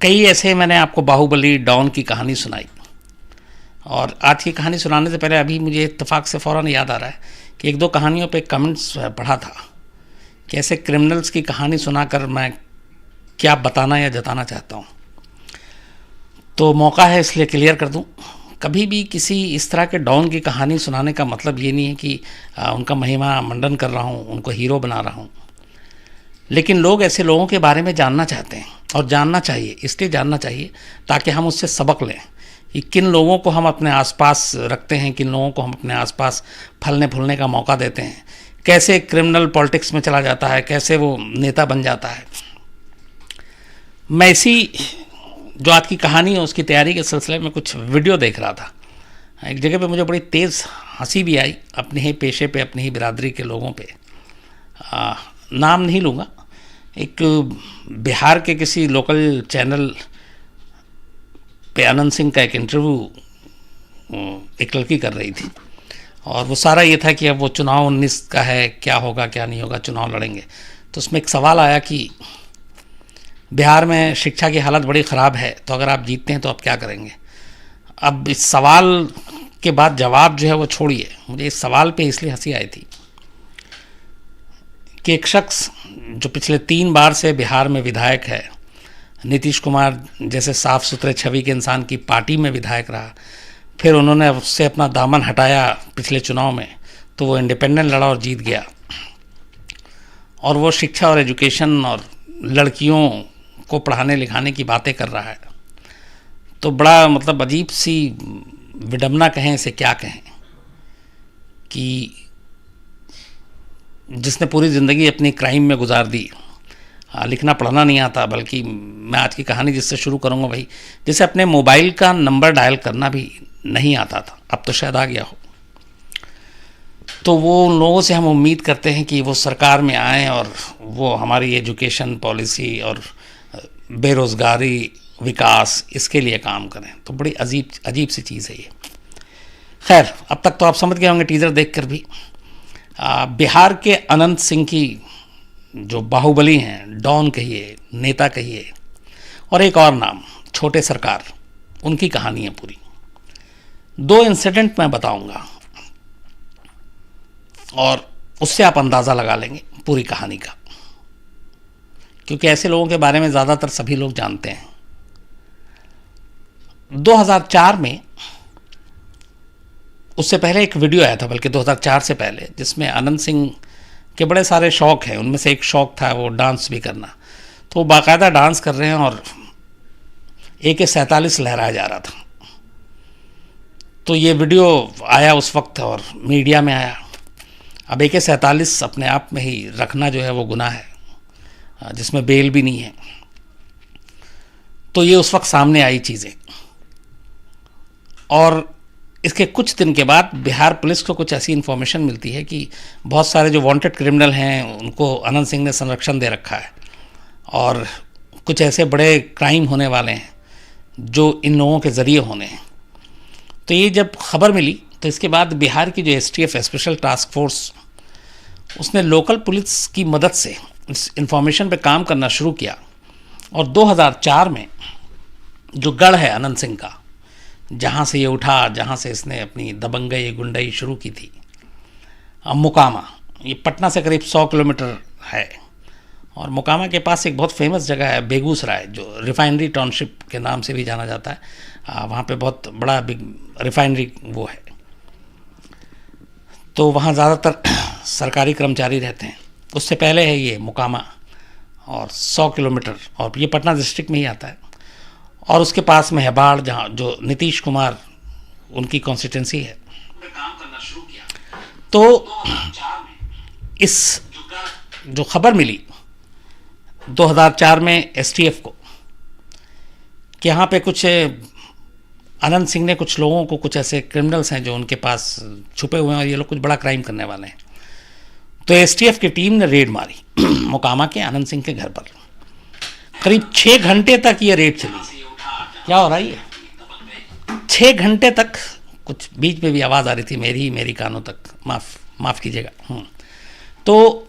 कई ऐसे मैंने आपको बाहुबली डॉन की कहानी सुनाई, और आज की कहानी सुनाने से पहले अभी मुझे इत्तेफाक से फ़ौरन याद आ रहा है कि एक दो कहानियों पे कमेंट्स पढ़ा था कि ऐसे क्रिमिनल्स की कहानी सुनाकर मैं क्या बताना या जताना चाहता हूँ। तो मौका है इसलिए क्लियर कर दूँ, कभी भी किसी इस तरह के डॉन की कहानी सुनाने का मतलब ये नहीं है कि उनका महिमा मंडन कर रहा हूँ, उनको हीरो बना रहा हूँ। लेकिन लोग ऐसे लोगों के बारे में जानना चाहते हैं, और जानना चाहिए, इसलिए जानना चाहिए ताकि हम उससे सबक लें कि किन लोगों को हम अपने आसपास रखते हैं, किन लोगों को हम अपने आसपास फलने फूलने का मौका देते हैं, कैसे क्रिमिनल पॉलिटिक्स में चला जाता है, कैसे वो नेता बन जाता है। मैं इसी जो आज की कहानी है उसकी तैयारी के सिलसिले में कुछ वीडियो देख रहा था। एक जगह पे मुझे बड़ी तेज़ हंसी भी आई, अपने ही पेशे पे, अपनी ही बिरादरी के लोगों पे। नाम नहीं लूँगा। एक बिहार के किसी लोकल चैनल पे आनंद सिंह का एक इंटरव्यू एक लड़की कर रही थी, और वो सारा ये था कि अब वो चुनाव 19 का है, क्या होगा क्या नहीं होगा, चुनाव लड़ेंगे। तो उसमें एक सवाल आया कि बिहार में शिक्षा की हालत बड़ी ख़राब है, तो अगर आप जीतते हैं तो आप क्या करेंगे। अब इस सवाल के बाद जवाब जो है वो छोड़िए, मुझे इस सवाल पे इसलिए हंसी आई थी कि एक शख्स जो पिछले 3 बार से बिहार में विधायक है, नीतीश कुमार जैसे साफ़ सुथरे छवि के इंसान की पार्टी में विधायक रहा, फिर उन्होंने उससे अपना दामन हटाया पिछले चुनाव में, तो वो इंडिपेंडेंट लड़ा और जीत गया, और वो शिक्षा और एजुकेशन और लड़कियों को पढ़ाने लिखाने की बातें कर रहा है। तो बड़ा मतलब अजीब सी विडंबना कहें, इसे क्या कहें, कि जिसने पूरी ज़िंदगी अपनी क्राइम में गुजार दी, लिखना पढ़ना नहीं आता, बल्कि मैं आज की कहानी जिससे शुरू करूँगा भाई, जैसे अपने मोबाइल का नंबर डायल करना भी नहीं आता था, अब तो शायद आ गया हो। तो वो उन लोगों से हम उम्मीद करते हैं कि वो सरकार में आएँ और वो हमारी एजुकेशन पॉलिसी और बेरोज़गारी, विकास, इसके लिए काम करें। तो बड़ी अजीब सी चीज़ है ये। खैर, अब तक तो आप समझ गए होंगे टीज़र देखकर भी। बिहार के अनंत सिंह की जो बाहुबली हैं, डॉन कहिए, नेता कहिए, और एक और नाम छोटे सरकार, उनकी कहानी है पूरी। 2 इंसिडेंट मैं बताऊंगा और उससे आप अंदाज़ा लगा लेंगे पूरी कहानी का, क्योंकि ऐसे लोगों के बारे में ज़्यादातर सभी लोग जानते हैं। 2004 में, उससे पहले एक वीडियो आया था, बल्कि 2004 से पहले, जिसमें अनंत सिंह के बड़े सारे शौक़ हैं, उनमें से एक शौक़ था वो डांस भी करना। तो वो बाकायदा डांस कर रहे हैं और AK-47 लहराया जा रहा था। तो ये वीडियो आया उस वक्त और मीडिया में आया। अब AK-47 अपने आप में ही रखना जो है वो गुनाह है, जिसमें बेल भी नहीं है। तो ये उस वक्त सामने आई चीज़ें, और इसके कुछ दिन के बाद बिहार पुलिस को कुछ ऐसी इन्फॉर्मेशन मिलती है कि बहुत सारे जो वांटेड क्रिमिनल हैं उनको अनंत सिंह ने संरक्षण दे रखा है, और कुछ ऐसे बड़े क्राइम होने वाले हैं जो इन लोगों के ज़रिए होने हैं। तो ये जब खबर मिली, तो इसके बाद बिहार की जो STF स्पेशल टास्क फोर्स, उसने लोकल पुलिस की मदद से इस इन्फॉर्मेशन पे काम करना शुरू किया, और 2004 में जो गढ़ है अनंत सिंह का, जहाँ से ये उठा, जहाँ से इसने अपनी दबंगई गुंडई शुरू की थी, मोकामा, ये पटना से करीब 100 किलोमीटर है, और मोकामा के पास एक बहुत फेमस जगह है बेगूसराय, जो रिफाइनरी टाउनशिप के नाम से भी जाना जाता है। वहाँ पे बहुत बड़ा बिग रिफाइनरी वो है, तो वहाँ ज़्यादातर सरकारी कर्मचारी रहते हैं। उससे पहले है ये मोकामा, और 100 किलोमीटर, और ये पटना डिस्ट्रिक्ट में ही आता है। और उसके पास में है बाढ़, जहाँ जो नीतीश कुमार उनकी कॉन्स्टिट्यूंसी है। काम करना शुरू किया, तो इस जो खबर मिली 2004 में STF को, कि यहाँ पे कुछ अनंत सिंह ने कुछ लोगों को, कुछ ऐसे क्रिमिनल्स हैं जो उनके पास छुपे हुए हैं और ये लोग कुछ बड़ा क्राइम करने वाले हैं, तो STF की टीम ने रेड मारी मोकामा के अनंत सिंह के घर पर। करीब 6 घंटे तक ये रेड चली। क्या हो रहा है ये? 6 घंटे तक, कुछ बीच में भी आवाज़ आ रही थी मेरी कानों तक, माफ़ कीजिएगा। तो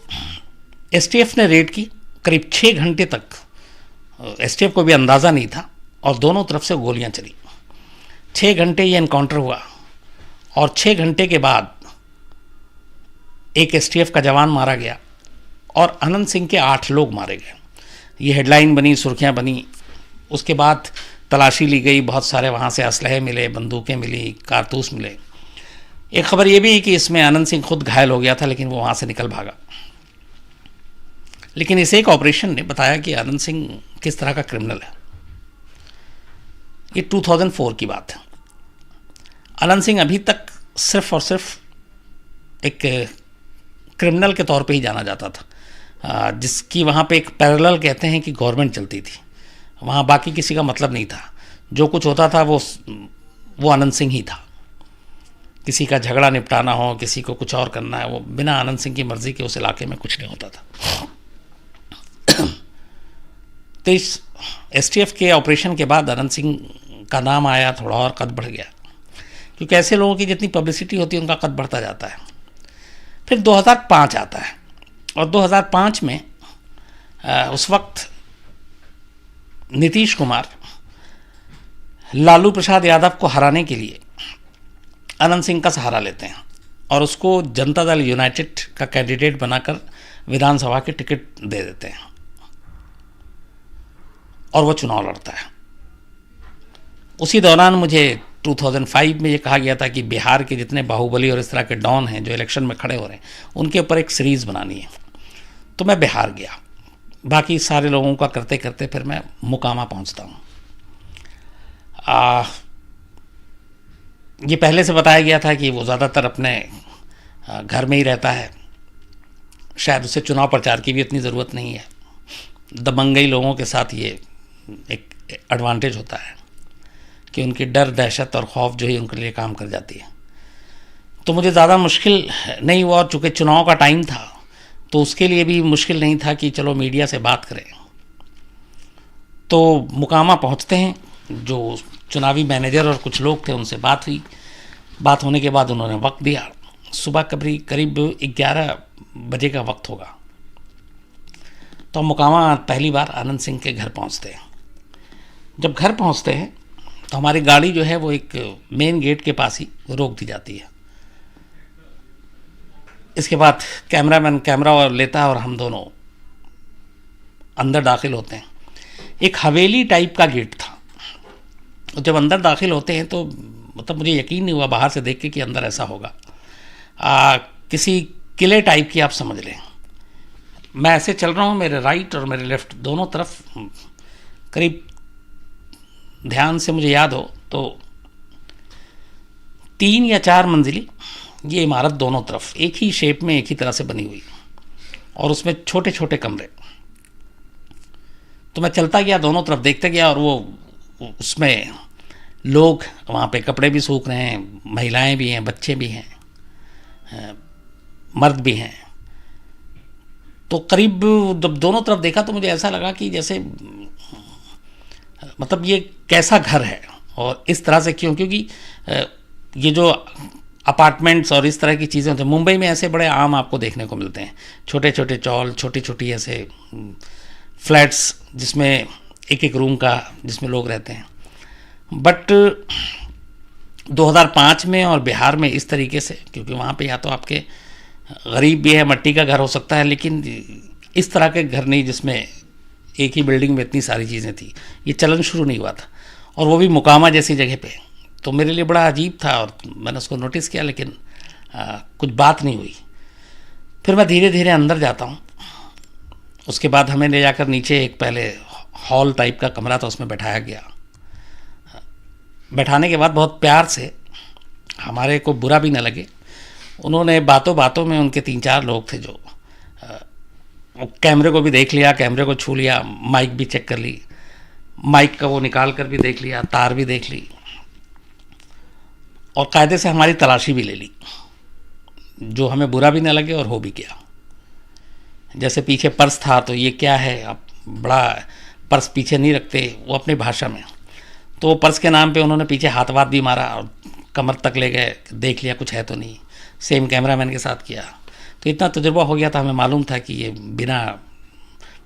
STF ने रेड की, करीब 6 घंटे तक एसटीएफ को भी अंदाज़ा नहीं था और दोनों तरफ से गोलियां चली। 6 घंटे ये एनकाउंटर हुआ और 6 घंटे के बाद एक एसटीएफ का जवान मारा गया और अनंत सिंह के 8 लोग मारे गए। ये हेडलाइन बनी, सुर्खियां बनी। उसके बाद तलाशी ली गई, बहुत सारे वहाँ से असलहे मिले, बंदूकें मिली, कारतूस मिले। एक खबर ये भी है कि इसमें आनंद सिंह खुद घायल हो गया था, लेकिन वो वहाँ से निकल भागा। लेकिन इस एक ऑपरेशन ने बताया कि आनंद सिंह किस तरह का क्रिमिनल है। ये 2004 की बात है। आनंद सिंह अभी तक सिर्फ और सिर्फ एक क्रिमिनल के तौर पे ही जाना जाता था, जिसकी वहाँ पे एक पैरेलल कहते हैं कि गवर्नमेंट चलती थी। वहाँ बाकी किसी का मतलब नहीं था, जो कुछ होता था वो आनंद सिंह ही था। किसी का झगड़ा निपटाना हो, किसी को कुछ और करना है, वो बिना आनंद सिंह की मर्जी के उस इलाके में कुछ नहीं होता था। तो इस एसटीएफ के ऑपरेशन के बाद आनंद सिंह का नाम आया, थोड़ा और कद बढ़ गया, क्योंकि ऐसे लोगों की जितनी पब्लिसिटी होती है उनका कद बढ़ता जाता है। फिर 2005 आता है और 2005 में उस वक्त नीतीश कुमार लालू प्रसाद यादव को हराने के लिए आनंद सिंह का सहारा लेते हैं और उसको जनता दल यूनाइटेड का कैंडिडेट बनाकर विधानसभा की टिकट दे देते हैं और वो चुनाव लड़ता है। उसी दौरान मुझे 2005 में ये कहा गया था कि बिहार के जितने बाहुबली और इस तरह के डॉन हैं जो इलेक्शन में खड़े हो रहे हैं, उनके ऊपर एक सीरीज़ बनानी है। तो मैं बिहार गया, बाकी सारे लोगों का करते करते फिर मैं मुकामा पहुंचता हूँ। ये पहले से बताया गया था कि वो ज़्यादातर अपने घर में ही रहता है, शायद उसे चुनाव प्रचार की भी इतनी ज़रूरत नहीं है। दबंगई लोगों के साथ ये एक एडवांटेज होता है कि उनकी डर, दहशत और खौफ जो है उनके लिए काम कर जाती है। तो मुझे ज़्यादा मुश्किल नहीं हुआ, और चूँकि चुनाव का टाइम था तो उसके लिए भी मुश्किल नहीं था कि चलो मीडिया से बात करें। तो मुकामा पहुंचते हैं, जो चुनावी मैनेजर और कुछ लोग थे उनसे बात हुई। बात होने के बाद उन्होंने वक्त दिया। सुबह करीब 11 बजे का वक्त होगा। तो मुकामा पहली बार आनंद सिंह के घर पहुंचते हैं। जब घर पहुंचते हैं तो हमारी गाड़ी जो है वो एक मेन गेट के पास ही रोक दी जाती है। इसके बाद कैमरामैन कैमरा लेता है और हम दोनों अंदर दाखिल होते हैं। एक हवेली टाइप का गेट था। जब अंदर दाखिल होते हैं तो मतलब मुझे यकीन नहीं हुआ बाहर से देख के कि अंदर ऐसा होगा। किसी किले टाइप की आप समझ लें। मैं ऐसे चल रहा हूँ, मेरे राइट और मेरे लेफ्ट दोनों तरफ करीब, ध्यान से मुझे याद हो तो 3 या 4 मंजिली ये इमारत दोनों तरफ एक ही शेप में, एक ही तरह से बनी हुई, और उसमें छोटे छोटे कमरे। तो मैं चलता गया, दोनों तरफ देखते गया, और वो उसमें लोग वहाँ पे कपड़े भी सूख रहे हैं, महिलाएं भी हैं, बच्चे भी हैं, मर्द भी हैं। तो करीब जब दोनों तरफ देखा तो मुझे ऐसा लगा कि जैसे मतलब ये कैसा घर है और इस तरह से क्यों, क्योंकि ये जो अपार्टमेंट्स और इस तरह की चीज़ें होती हैं मुंबई में ऐसे बड़े आम आपको देखने को मिलते हैं। छोटे छोटे चौल, छोटी छोटी ऐसे फ्लैट्स जिसमें एक एक रूम का जिसमें लोग रहते हैं। बट 2005 में और बिहार में इस तरीके से, क्योंकि वहाँ पे या तो आपके गरीब भी है, मट्टी का घर हो सकता है, लेकिन इस तरह के घर नहीं जिसमें एक ही बिल्डिंग में इतनी सारी चीज़ें थी, ये चलन शुरू नहीं हुआ था, और वो भी मुकामा जैसी जगह पे। तो मेरे लिए बड़ा अजीब था और मैंने उसको नोटिस किया, लेकिन कुछ बात नहीं हुई। फिर मैं धीरे धीरे अंदर जाता हूँ। उसके बाद हमें ले जाकर नीचे एक पहले हॉल टाइप का कमरा था, उसमें बैठाया गया। बैठाने के बाद बहुत प्यार से, हमारे को बुरा भी न लगे, उन्होंने बातों बातों में, उनके 3-4 लोग थे जो कैमरे को भी देख लिया, कैमरे को छू लिया, माइक भी चेक कर ली, माइक का वो निकाल कर भी देख लिया, तार भी देख ली, और कायदे से हमारी तलाशी भी ले ली, जो हमें बुरा भी ना लगे और हो भी गया। जैसे पीछे पर्स था तो ये क्या है, आप बड़ा पर्स पीछे नहीं रखते, वो अपनी भाषा में। तो वो पर्स के नाम पे उन्होंने पीछे हाथ वाथ भी मारा और कमर तक ले गए, देख लिया कुछ है तो नहीं। सेम कैमरामैन के साथ किया। तो इतना तजुर्बा हो गया था, हमें मालूम था कि ये बिना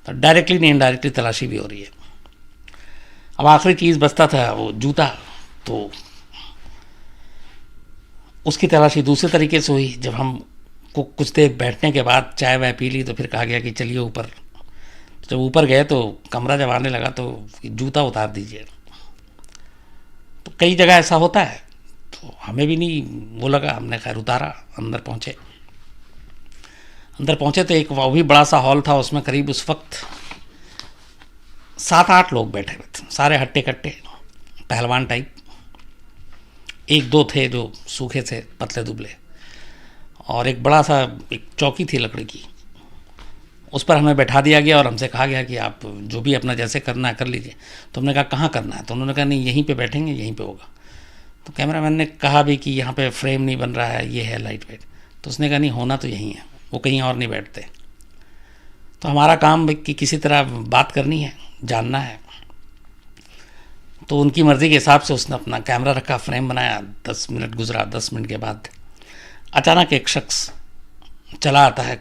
डायरेक्टली नहीं इनडायरेक्टली तलाशी भी हो रही है। अब आखिरी चीज़ बचता था वो जूता, तो उसकी तलाशी दूसरे तरीके से हुई। जब हम को कुछ देर बैठने के बाद चाय वाय पी ली तो फिर कहा गया कि चलिए ऊपर। जब ऊपर गए तो कमरा जब आने लगा तो जूता उतार दीजिए। तो कई जगह ऐसा होता है, तो हमें भी नहीं वो लगा, हमने खैर उतारा। अंदर पहुँचे तो एक वो भी बड़ा सा हॉल था, उसमें करीब उस वक्त 7-8 लोग बैठे हुए थे, सारे हट्टे कट्टे पहलवान टाइप। एक दो थे जो सूखे थे, पतले दुबले, और एक बड़ा सा एक चौकी थी लकड़ी की, उस पर हमें बैठा दिया गया और हमसे कहा गया कि आप जो भी अपना जैसे करना है कर लीजिए। तो हमने कहा कहाँ करना है? तो उन्होंने कहा नहीं यहीं पे बैठेंगे, यहीं पे होगा। तो कैमरामैन ने कहा भी कि यहाँ पे फ्रेम नहीं बन रहा है, ये है लाइट वेट। तो उसने कहा नहीं होना तो यहीं है, वो कहीं और नहीं बैठते। तो हमारा काम कि किसी तरह बात करनी है, जानना है। तो उनकी मर्ज़ी के हिसाब से उसने अपना कैमरा रखा, फ्रेम बनाया। 10 मिनट गुजरा, 10 मिनट के बाद अचानक एक शख्स चला आता है,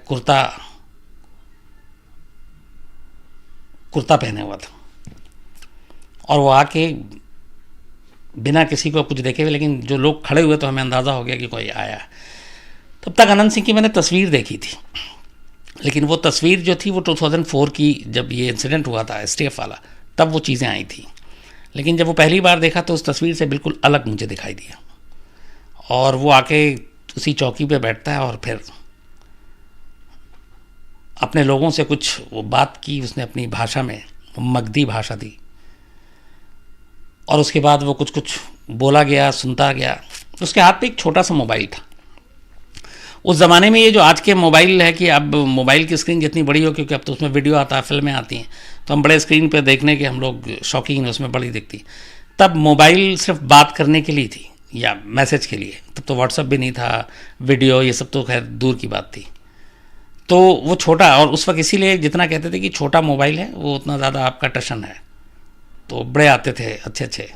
कुर्ता पहने हुआ था, और वो आके बिना किसी को कुछ देखे हुए, लेकिन जो लोग खड़े हुए तो हमें अंदाज़ा हो गया कि कोई आया। तब तक अनंत सिंह की मैंने तस्वीर देखी थी, लेकिन वो तस्वीर जो थी वो 2004 की, जब ये इंसिडेंट हुआ था STF वाला, तब वो चीज़ें आई थी। लेकिन जब वो पहली बार देखा तो उस तस्वीर से बिल्कुल अलग मुझे दिखाई दिया। और वो आके उसी चौकी पे बैठता है और फिर अपने लोगों से कुछ वो बात की उसने अपनी भाषा में, मगधी भाषा थी, और उसके बाद वो कुछ बोला गया, सुनता गया। उसके हाथ पे एक छोटा सा मोबाइल था। उस ज़माने में ये जो आज के मोबाइल है कि अब मोबाइल की स्क्रीन जितनी बड़ी हो, क्योंकि अब तो उसमें वीडियो आता है, फिल्में आती हैं, तो हम बड़े स्क्रीन पे देखने के हम लोग शौकीन, उसमें बड़ी दिखती। तब मोबाइल सिर्फ बात करने के लिए थी या मैसेज के लिए। तब तो व्हाट्सअप भी नहीं था, वीडियो ये सब तो खैर दूर की बात थी। तो वो छोटा, और उस वक्त इसीलिए जितना कहते थे कि छोटा मोबाइल है वो उतना ज़्यादा आपका टशन है, तो बड़े आते थे अच्छे अच्छे।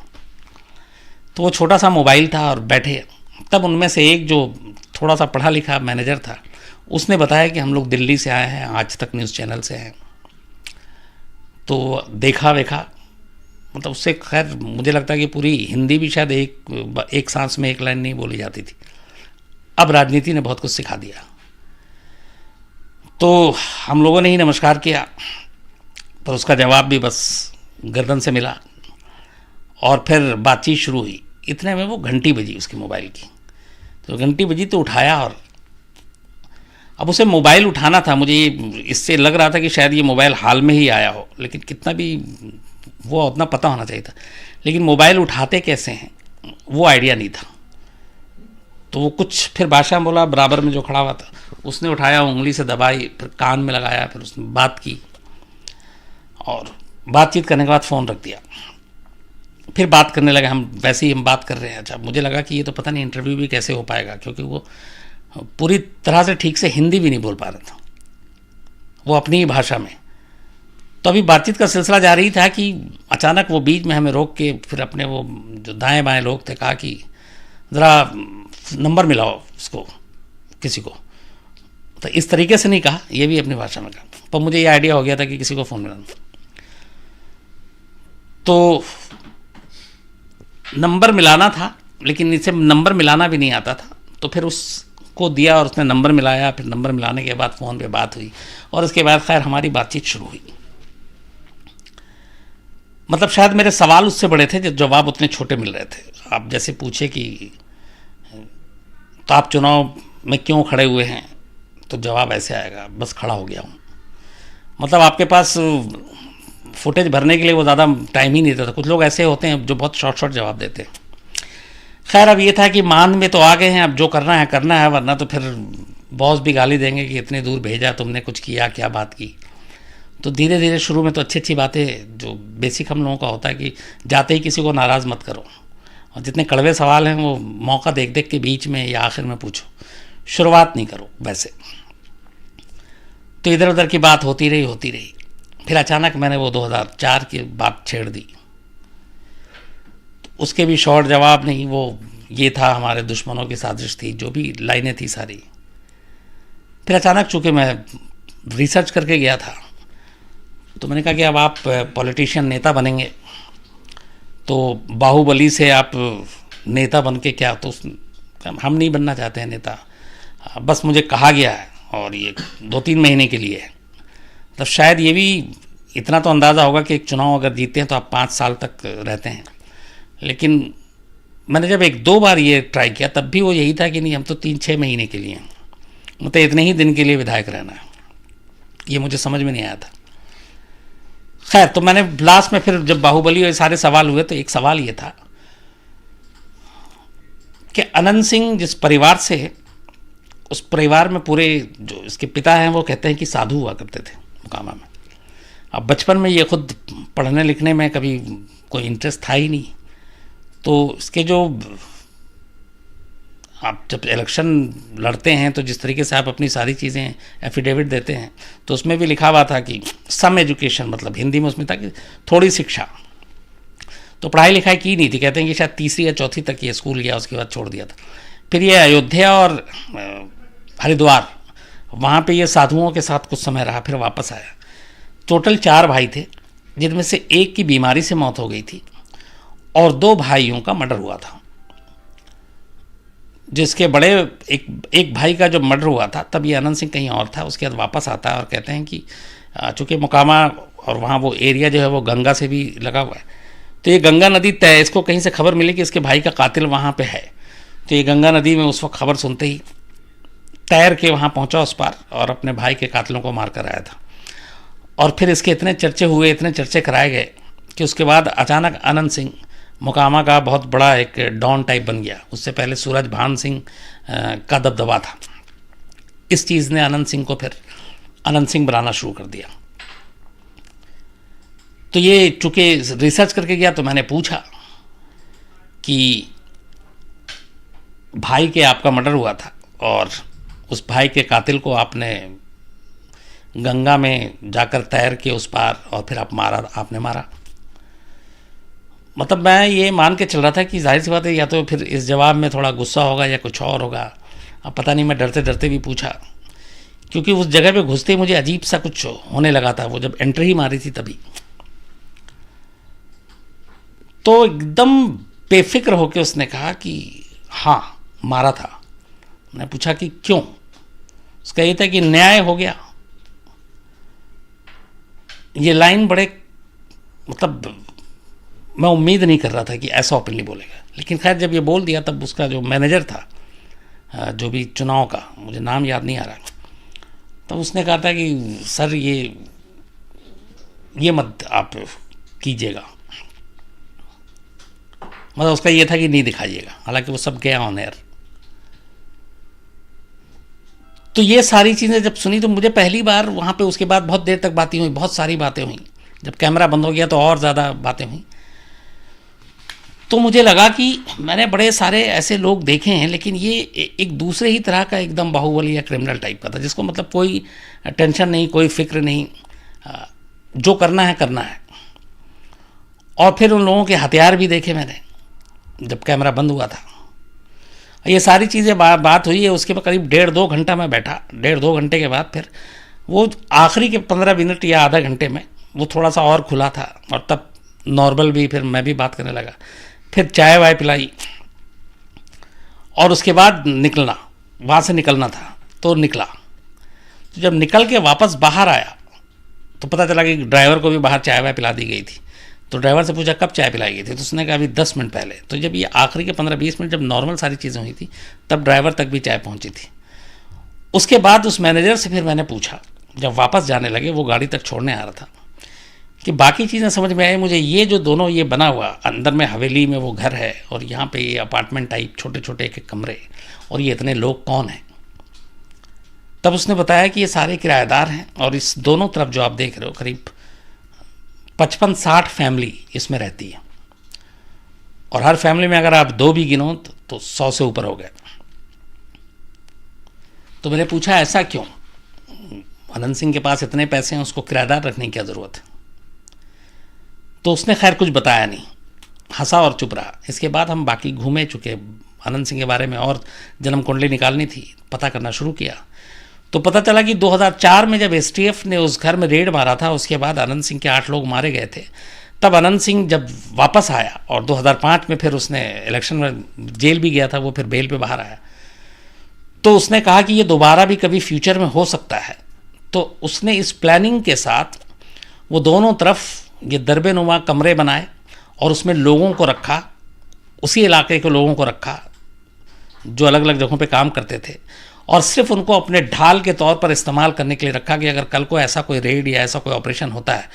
तो वो छोटा सा मोबाइल था और बैठे। तब उनमें से एक जो थोड़ा सा पढ़ा लिखा मैनेजर था, उसने बताया कि हम लोग दिल्ली से आए हैं, आज तक न्यूज़ चैनल से हैं। तो देखा वेखा, मतलब उससे खैर मुझे लगता है कि पूरी हिंदी भी शायद एक सांस में एक लाइन नहीं बोली जाती थी। अब राजनीति ने बहुत कुछ सिखा दिया। तो हम लोगों ने ही नमस्कार किया, पर उसका जवाब भी बस गर्दन से मिला, और फिर बातचीत शुरू हुई। इतने में वो घंटी बजी उसकी मोबाइल की। तो घंटी बजी तो उठाया, और अब उसे मोबाइल उठाना था। मुझे इससे लग रहा था कि शायद ये मोबाइल हाल में ही आया हो, लेकिन कितना भी वो उतना पता होना चाहिए था। लेकिन मोबाइल उठाते कैसे हैं वो आइडिया नहीं था। तो वो कुछ फिर भाषा में बोला, बराबर में जो खड़ा हुआ था उसने उठाया, उंगली से दबाई, फिर कान में लगाया, फिर उसने बात की, और बातचीत करने के बाद फ़ोन रख दिया। फिर बात करने लगे, हम वैसे ही हम बात कर रहे हैं। अच्छा, मुझे लगा कि ये तो पता नहीं इंटरव्यू भी कैसे हो पाएगा, क्योंकि वो पूरी तरह से ठीक से हिंदी भी नहीं बोल पा रहा था, वो अपनी ही भाषा में। तो अभी बातचीत का सिलसिला जारी था कि अचानक वो बीच में हमें रोक के फिर अपने वो जो दाएं बाएं लोग थे कहा कि ज़रा नंबर मिलाओ उसको, किसी को। तो इस तरीके से नहीं कहा, ये भी अपनी भाषा में कहा, पर मुझे ये आइडिया हो गया था कि किसी को फ़ोन मिलाना। तो नंबर मिलाना था, लेकिन इसे नंबर मिलाना भी नहीं आता था। तो फिर उसको दिया और उसने नंबर मिलाया। फिर नंबर मिलाने के बाद फ़ोन पे बात हुई, और उसके बाद खैर हमारी बातचीत शुरू हुई। मतलब शायद मेरे सवाल उससे बड़े थे, जवाब उतने छोटे मिल रहे थे। आप जैसे पूछे कि तो आप चुनाव में क्यों खड़े हुए हैं, तो जवाब ऐसे आएगा, बस खड़ा हो गया हूँ। मतलब आपके पास फुटेज भरने के लिए वो ज़्यादा टाइम ही नहीं देता। कुछ लोग ऐसे होते हैं जो बहुत शॉर्ट जवाब देते हैं। खैर अब ये था कि मान में तो आ गए हैं, अब जो करना है, वरना तो फिर बॉस भी गाली देंगे कि इतनी दूर भेजा, तुमने कुछ किया, क्या बात की। तो धीरे धीरे शुरू में तो अच्छी अच्छी बातें, जो बेसिक हम लोगों का होता है कि जाते ही किसी को नाराज़ मत करो, और जितने कड़वे सवाल हैं वो मौका देख देख के बीच में या आखिर में पूछो, शुरुआत नहीं करो वैसे। तो इधर उधर की बात होती रही। फिर अचानक मैंने वो 2004 की बात छेड़ दी। उसके भी शॉर्ट जवाब नहीं, वो ये था हमारे दुश्मनों की साजिश थी, जो भी लाइनें थी सारी। फिर अचानक चूँकि मैं रिसर्च करके गया था, तो मैंने कहा कि अब आप पॉलिटिशियन, नेता बनेंगे, तो बाहुबली से आप नेता बन के क्या, तो हम नहीं बनना चाहते हैं नेता, बस मुझे कहा गया है और ये 2-3 महीने के लिए है। तो शायद ये भी इतना तो अंदाज़ा होगा कि एक चुनाव अगर जीतते हैं तो आप 5 साल तक रहते हैं। लेकिन मैंने जब 1-2 बार ये ट्राई किया तब भी वो यही था कि नहीं, हम तो 3-6 महीने के लिए हैं, मतलब इतने ही दिन के लिए विधायक रहना है। ये मुझे समझ में नहीं आया था। खैर, तो मैंने लास्ट में फिर जब बाहुबली और सारे सवाल हुए तो एक सवाल ये था कि अनंत सिंह जिस परिवार से है, उस परिवार में पूरे जो इसके पिता हैं वो कहते हैं कि साधु हुआ करते थे मुकामा में। अब बचपन में ये खुद पढ़ने लिखने में कभी कोई इंटरेस्ट था ही नहीं, तो इसके जो आप जब इलेक्शन लड़ते हैं तो जिस तरीके से आप अपनी सारी चीज़ें एफिडेविट देते हैं तो उसमें भी लिखा हुआ था कि सम एजुकेशन, मतलब हिंदी में उसमें था कि थोड़ी शिक्षा। तो पढ़ाई लिखाई की नहीं थी, कहते हैं कि शायद 3री या 4थी तक ये स्कूल गया, उसके बाद छोड़ दिया था। फिर ये अयोध्या और हरिद्वार, वहाँ पे ये साधुओं के साथ कुछ समय रहा, फिर वापस आया। टोटल 4 भाई थे, जिनमें से एक की बीमारी से मौत हो गई थी और 2 भाइयों का मर्डर हुआ था। जिसके बड़े एक भाई का जो मर्डर हुआ था तब ये अनंत सिंह कहीं और था, उसके बाद वापस आता है और कहते हैं कि चूँकि मुकामा और वहाँ वो एरिया जो है वो गंगा से भी लगा हुआ है, तो ये गंगा नदी तय, इसको कहीं से खबर मिली कि इसके भाई का कातिल वहाँ पे है। तो ये गंगा नदी में उस वक्त खबर सुनते ही तैर के वहाँ पहुँचा उस पार और अपने भाई के कातिलों को मार कर आया था। और फिर इसके इतने चर्चे हुए, इतने चर्चे कराए गए कि उसके बाद अचानक अनंत सिंह मुकामा का बहुत बड़ा एक डॉन टाइप बन गया। उससे पहले सूरज भान सिंह का दबदबा था। इस चीज़ ने अनंत सिंह को फिर अनंत सिंह बनाना शुरू कर दिया। तो ये चूँकि रिसर्च करके गया तो मैंने पूछा कि भाई के आपका मर्डर हुआ था और उस भाई के कातिल को आपने गंगा में जाकर तैर के उस पार और फिर आपने मारा। मतलब मैं ये मान के चल रहा था कि जाहिर सी बात है या तो फिर इस जवाब में थोड़ा गुस्सा होगा या कुछ और होगा। अब पता नहीं, मैं डरते डरते भी पूछा क्योंकि उस जगह पे घुसते ही मुझे अजीब सा कुछ होने लगा था। वो जब एंट्री ही मारी थी तभी तो एकदम बेफिक्र होकर उसने कहा कि हाँ मारा था। मैंने पूछा कि क्यों? उसका ये था कि न्याय हो गया। ये लाइन बड़े, मतलब मैं उम्मीद नहीं कर रहा था कि ऐसा ओपनली बोलेगा, लेकिन खैर जब ये बोल दिया तब उसका जो मैनेजर था, जो भी चुनाव का, मुझे नाम याद नहीं आ रहा, तब उसने कहा था कि सर ये मत आप कीजिएगा। मतलब उसका ये था कि नहीं दिखाइएगा, हालांकि वो सब गया ऑन एयर। तो ये सारी चीज़ें जब सुनी तो मुझे पहली बार वहाँ पे, उसके बाद बहुत देर तक बातें हुई, बहुत सारी बातें हुई। जब कैमरा बंद हो गया तो और ज़्यादा बातें हुई। तो मुझे लगा कि मैंने बड़े सारे ऐसे लोग देखे हैं, लेकिन ये एक दूसरे ही तरह का एकदम बाहुबली या क्रिमिनल टाइप का था, जिसको मतलब कोई टेंशन नहीं, कोई फिक्र नहीं, जो करना है करना है। और फिर उन लोगों के हथियार भी देखे मैंने जब कैमरा बंद हुआ था। ये सारी चीज़ें बात हुई है। उसके बाद करीब 1.5-2 घंटा मैं बैठा। 1.5-2 घंटे के बाद फिर वो आखिरी के 15 मिनट या आधा घंटे में वो थोड़ा सा और खुला था और तब नॉर्मल भी, फिर मैं भी बात करने लगा। फिर चाय वाय पिलाई और उसके बाद निकलना, वहाँ से निकलना था तो निकला। तो जब निकल के वापस बाहर आया तो पता चला कि ड्राइवर को भी बाहर चाय वाय पिला दी गई थी। तो ड्राइवर से पूछा कब चाय पिलाई गई थी, तो उसने कहा अभी 10 मिनट पहले। तो जब ये आखिरी के 15-20 मिनट जब नॉर्मल सारी चीज़ें हुई थी तब ड्राइवर तक भी चाय पहुंची थी। उसके बाद उस मैनेजर से फिर मैंने पूछा, जब वापस जाने लगे, वो गाड़ी तक छोड़ने आ रहा था, कि बाकी चीज़ें समझ में आई मुझे। ये जो दोनों ये बना हुआ अंदर में हवेली में वो घर है और यहाँ पे ये अपार्टमेंट टाइप छोटे छोटे एक कमरे, और ये इतने लोग कौन हैं? तब उसने बताया कि ये सारे किराएदार हैं और इस दोनों तरफ जो आप देख रहे हो करीब 55-60 फैमिली इसमें रहती है, और हर फैमिली में अगर आप 2 भी गिनो तो 100 से ऊपर हो गए। तो मैंने पूछा ऐसा क्यों? अनंत सिंह के पास इतने पैसे हैं, उसको किराएदार रखने की क्या ज़रूरत है? तो उसने खैर कुछ बताया नहीं, हंसा और चुप रहा। इसके बाद हम बाकी घूमे चुके, अनंत सिंह के बारे में और जन्म कुंडली निकालनी थी, पता करना शुरू किया। तो पता चला कि 2004 में जब एसटीएफ ने उस घर में रेड मारा था, उसके बाद अनंत सिंह के 8 लोग मारे गए थे। तब अनंत सिंह जब वापस आया और 2005 में फिर उसने इलेक्शन में जेल भी गया था, वो फिर बेल पे बाहर आया, तो उसने कहा कि ये दोबारा भी कभी फ्यूचर में हो सकता है। तो उसने इस प्लानिंग के साथ वो दोनों तरफ ये दरबे नुमा कमरे बनाए और उसमें लोगों को रखा, उसी इलाके के लोगों को रखा जो अलग अलग जगहों पे काम करते थे, और सिर्फ उनको अपने ढाल के तौर पर इस्तेमाल करने के लिए रखा कि अगर कल को ऐसा कोई रेड या ऐसा कोई ऑपरेशन होता है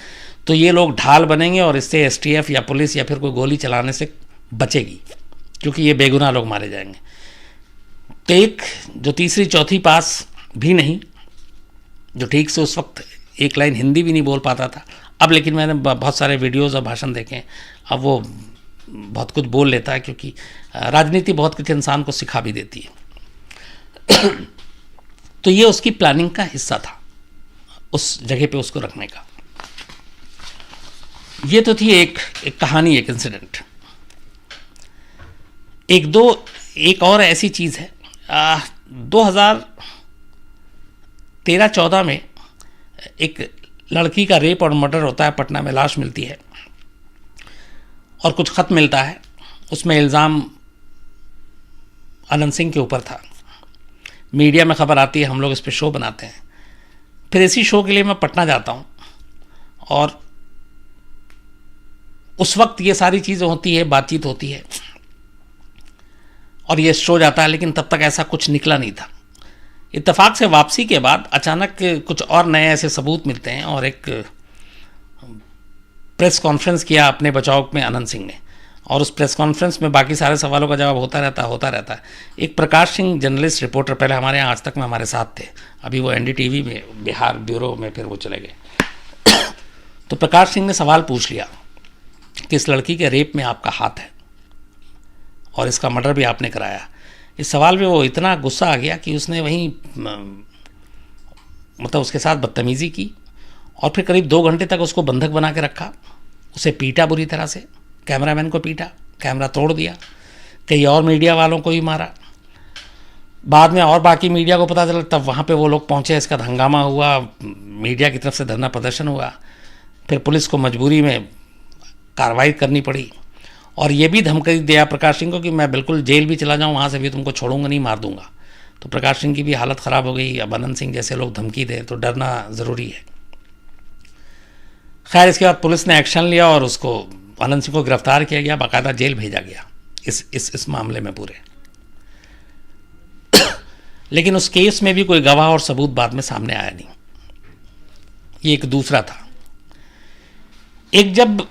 तो ये लोग ढाल बनेंगे और इससे एसटीएफ या पुलिस या फिर कोई गोली चलाने से बचेगी, क्योंकि ये बेगुनाह लोग मारे जाएंगे। तो एक जो तीसरी चौथी पास भी नहीं, जो ठीक से उस वक्त एक लाइन हिंदी भी नहीं बोल पाता था, अब लेकिन मैंने बहुत सारे वीडियोज़ और भाषण देखे हैं, अब वो बहुत कुछ बोल लेता है, क्योंकि राजनीति बहुत कुछ इंसान को सिखा भी देती है। तो ये उसकी प्लानिंग का हिस्सा था, उस जगह पे उसको रखने का। ये तो थी एक कहानी, एक इंसिडेंट। एक और ऐसी चीज़ है, 2013-14 में एक लड़की का रेप और मर्डर होता है, पटना में लाश मिलती है और कुछ खत मिलता है, उसमें इल्ज़ाम अनंत सिंह के ऊपर था। मीडिया में खबर आती है, हम लोग इस पे शो बनाते हैं। फिर इसी शो के लिए मैं पटना जाता हूँ और उस वक्त ये सारी चीज़ें होती है, बातचीत होती है और ये शो जाता है, लेकिन तब तक ऐसा कुछ निकला नहीं था। इत्तेफाक से वापसी के बाद अचानक कुछ और नए ऐसे सबूत मिलते हैं और एक प्रेस कॉन्फ्रेंस किया अपने बचाव में अनंत सिंह ने, और उस प्रेस कॉन्फ्रेंस में बाकी सारे सवालों का जवाब होता रहता है। एक प्रकाश सिंह जर्नलिस्ट रिपोर्टर, पहले हमारे यहाँ आज तक में हमारे साथ थे, अभी वो एनडीटीवी में बिहार ब्यूरो में फिर वो चले गए। तो प्रकाश सिंह ने सवाल पूछ लिया कि इस लड़की के रेप में आपका हाथ है और इसका मर्डर भी आपने कराया। इस सवाल पे वो इतना गुस्सा आ गया कि उसने वहीं मतलब उसके साथ बदतमीज़ी की और फिर करीब 2 घंटे तक उसको बंधक बना के रखा, उसे पीटा बुरी तरह से, कैमरामैन को पीटा, कैमरा तोड़ दिया, कई और मीडिया वालों को भी मारा। बाद में और बाकी मीडिया को पता चला, तब वहाँ पे वो लोग पहुँचे, इसका हंगामा हुआ, मीडिया की तरफ से धरना प्रदर्शन हुआ, फिर पुलिस को मजबूरी में कार्रवाई करनी पड़ी और ये भी धमकी दिया प्रकाश सिंह को कि मैं बिल्कुल जेल भी चला जाऊँ, वहाँ से भी तुमको छोड़ूंगा नहीं, मार दूंगा। तो प्रकाश सिंह की भी हालत ख़राब हो गई। अब अनंत सिंह जैसे लोग धमकी दें तो डरना ज़रूरी है। खैर, इसके बाद पुलिस ने एक्शन लिया और उसको, अनंत सिंह को गिरफ्तार किया गया, बाकायदा जेल भेजा गया इस मामले में पूरे। लेकिन उस केस में भी कोई गवाह और सबूत बाद में सामने आया नहीं। ये एक दूसरा था। एक जब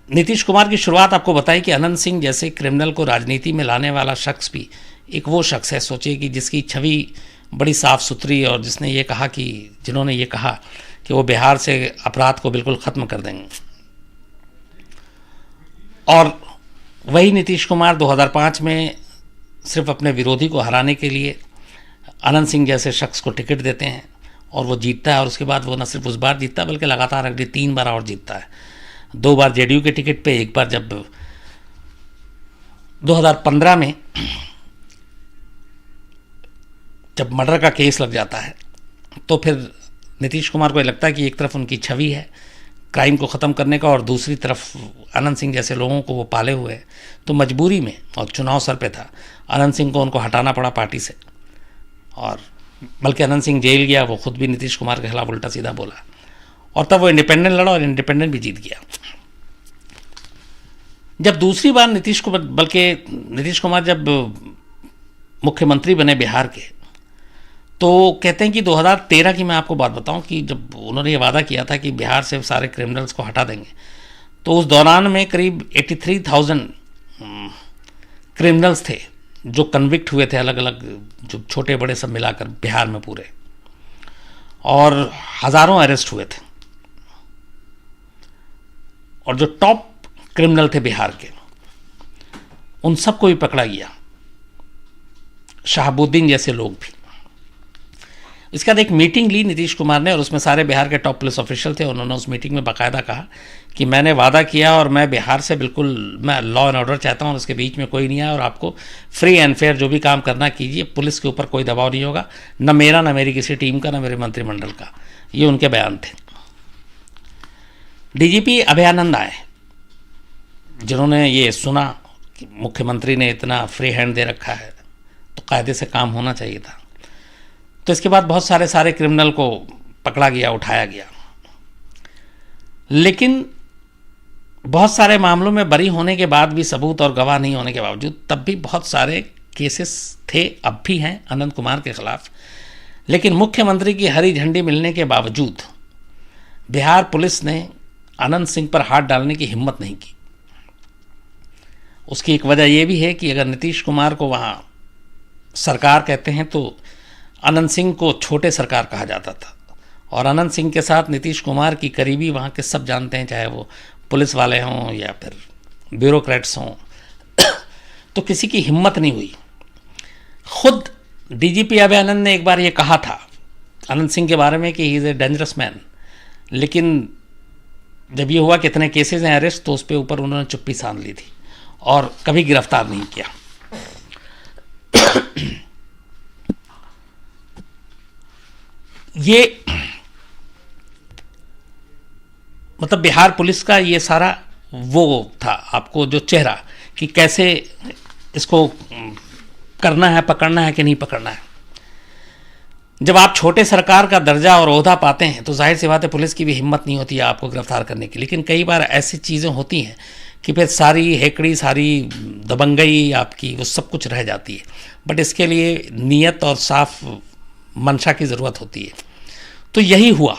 नीतीश कुमार की शुरुआत आपको बताई कि अनंत सिंह जैसे क्रिमिनल को राजनीति में लाने वाला शख्स भी एक वो शख्स है, सोचिए कि जिसकी छवि बड़ी साफ सुथरी, और जिन्होंने ये कहा कि वो बिहार से अपराध को बिल्कुल ख़त्म कर देंगे। और वही नीतीश कुमार 2005 में सिर्फ अपने विरोधी को हराने के लिए अनंत सिंह जैसे शख्स को टिकट देते हैं और वो जीतता है, और उसके बाद वो न सिर्फ उस बार जीतता है बल्कि लगातार अगले 3 बार और जीतता है। 2 बार जेडीयू के टिकट पे, एक बार जब 2015 में जब मर्डर का केस लग जाता है तो फिर नीतीश कुमार को लगता है कि एक तरफ उनकी छवि है क्राइम को ख़त्म करने का और दूसरी तरफ अनंत सिंह जैसे लोगों को वो पाले हुए हैं, तो मजबूरी में, और चुनाव सर पे था, अनंत सिंह को उनको हटाना पड़ा पार्टी से। और बल्कि अनंत सिंह जेल गया, वो खुद भी नीतीश कुमार के खिलाफ उल्टा सीधा बोला, और तब वो इंडिपेंडेंट लड़ा और इंडिपेंडेंट भी जीत गया। जब दूसरी बार नीतीश कुमार जब मुख्यमंत्री बने बिहार के, तो कहते हैं कि 2013 की मैं आपको बात बताऊं कि जब उन्होंने ये वादा किया था कि बिहार से सारे क्रिमिनल्स को हटा देंगे, तो उस दौरान में करीब 83,000 क्रिमिनल्स थे जो कन्विक्ट हुए थे, अलग अलग जो छोटे बड़े सब मिलाकर बिहार में पूरे, और हज़ारों अरेस्ट हुए थे। और जो टॉप क्रिमिनल थे बिहार के, उन सबको भी पकड़ा गया, शहाबुद्दीन जैसे लोग भी। इसके बाद एक मीटिंग ली नीतीश कुमार ने, और उसमें सारे बिहार के टॉप पुलिस ऑफिशियल थे। उन्होंने उस मीटिंग में बाकायदा कहा कि मैंने वादा किया और मैं बिहार से बिल्कुल, मैं लॉ एंड ऑर्डर चाहता हूँ, उसके बीच में कोई नहीं आया, और आपको फ्री एंड फेयर जो भी काम करना कीजिए, पुलिस के ऊपर कोई दबाव नहीं होगा, न मेरा, न मेरी किसी टीम का, न मेरे मंत्रिमंडल का। ये उनके बयान थे। डीजीपी अभयानंद आए, जिन्होंने ये सुना कि मुख्यमंत्री ने इतना फ्री हैंड दे रखा है तो कायदे से काम होना चाहिए था। तो इसके बाद बहुत सारे क्रिमिनल को पकड़ा गया, उठाया गया, लेकिन बहुत सारे मामलों में बरी होने के बाद भी, सबूत और गवाह नहीं होने के बावजूद, तब भी बहुत सारे केसेस थे, अब भी हैं अनंत कुमार के खिलाफ। लेकिन मुख्यमंत्री की हरी झंडी मिलने के बावजूद बिहार पुलिस ने अनंत सिंह पर हाथ डालने की हिम्मत नहीं की। उसकी एक वजह यह भी है कि अगर नीतीश कुमार को वहाँ सरकार कहते हैं तो अनंत सिंह को छोटे सरकार कहा जाता था, और अनंत सिंह के साथ नीतीश कुमार की करीबी वहाँ के सब जानते हैं, चाहे वो पुलिस वाले हों या फिर ब्यूरोक्रेट्स हों। तो किसी की हिम्मत नहीं हुई। खुद डीजीपी अभयानंद ने एक बार ये कहा था अनंत सिंह के बारे में कि he is a dangerous man, लेकिन जब ये हुआ कि इतने केसेज हैं अरेस्ट, तो उस पर ऊपर उन्होंने चुप्पी सान ली थी और कभी गिरफ्तार नहीं किया। ये मतलब बिहार पुलिस का ये सारा वो था, आपको जो चेहरा कि कैसे इसको करना है, पकड़ना है कि नहीं पकड़ना है। जब आप छोटे सरकार का दर्जा और ओहदा पाते हैं तो जाहिर सी बात है पुलिस की भी हिम्मत नहीं होती है आपको गिरफ्तार करने की। लेकिन कई बार ऐसी चीज़ें होती हैं कि फिर सारी हेकड़ी, सारी दबंगई आपकी, वो सब कुछ रह जाती है। बट इसके लिए नीयत और साफ मंशा की ज़रूरत होती है। तो यही हुआ।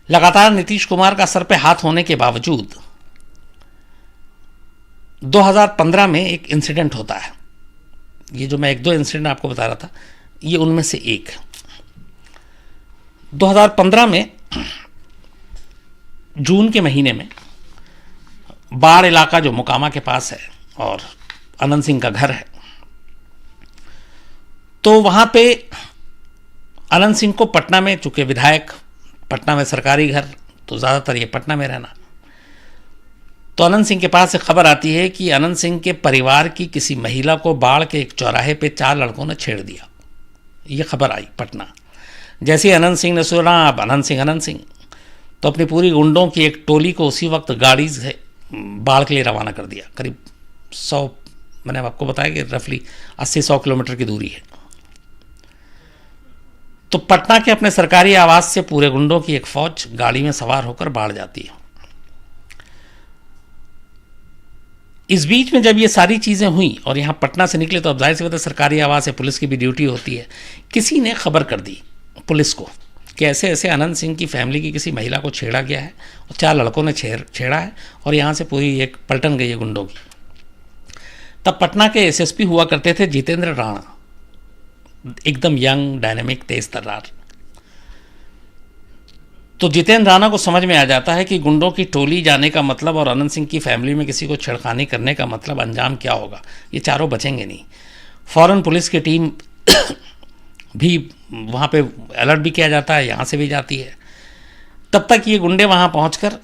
लगातार नीतीश कुमार का सर पे हाथ होने के बावजूद 2015 में एक इंसिडेंट होता है। ये जो मैं एक दो इंसिडेंट आपको बता रहा था, ये उनमें से एक। 2015 में जून के महीने में बाढ़ इलाका जो मोकामा के पास है और अनंत सिंह का घर है, तो वहां पे अनंत सिंह को पटना में, चूंकि विधायक, पटना में सरकारी घर, तो ज़्यादातर ये पटना में रहना, तो अनंत सिंह के पास से खबर आती है कि अनंत सिंह के परिवार की किसी महिला को बाढ़ के एक चौराहे पे 4 लड़कों ने छेड़ दिया। ये खबर आई पटना। जैसे ही अनंत सिंह ने सुना अब अनंत सिंह, तो अपनी पूरी गुंडों की एक टोली को उसी वक्त गाड़ी से बाढ़ के लिए रवाना कर दिया। करीब 100, मैंने आपको बताया कि रफली 80-100 किलोमीटर की दूरी है। तो पटना के अपने सरकारी आवास से पूरे गुंडों की एक फौज गाड़ी में सवार होकर बाढ़ जाती है। इस बीच में जब ये सारी चीज़ें हुई और यहाँ पटना से निकले, तो अब जाहिर सी बात है सरकारी आवास है, पुलिस की भी ड्यूटी होती है। किसी ने खबर कर दी पुलिस को कि ऐसे ऐसे अनंत सिंह की फैमिली की किसी महिला को छेड़ा गया है और 4 लड़कों ने छेड़ा है और यहाँ से पूरी एक पलटन गई है गुंडों की। तब पटना के एसएसपी हुआ करते थे जितेंद्र राणा, एकदम यंग, डायनेमिक, तेज तर्रार। तो जितेंद्र राणा को समझ में आ जाता है कि गुंडों की टोली जाने का मतलब और अनंत सिंह की फैमिली में किसी को छेड़खानी करने का मतलब अंजाम क्या होगा, ये चारों बचेंगे नहीं। फौरन पुलिस की टीम भी वहाँ पे अलर्ट भी किया जाता है, यहाँ से भी जाती है। तब तक ये गुंडे वहाँ पहुँचकर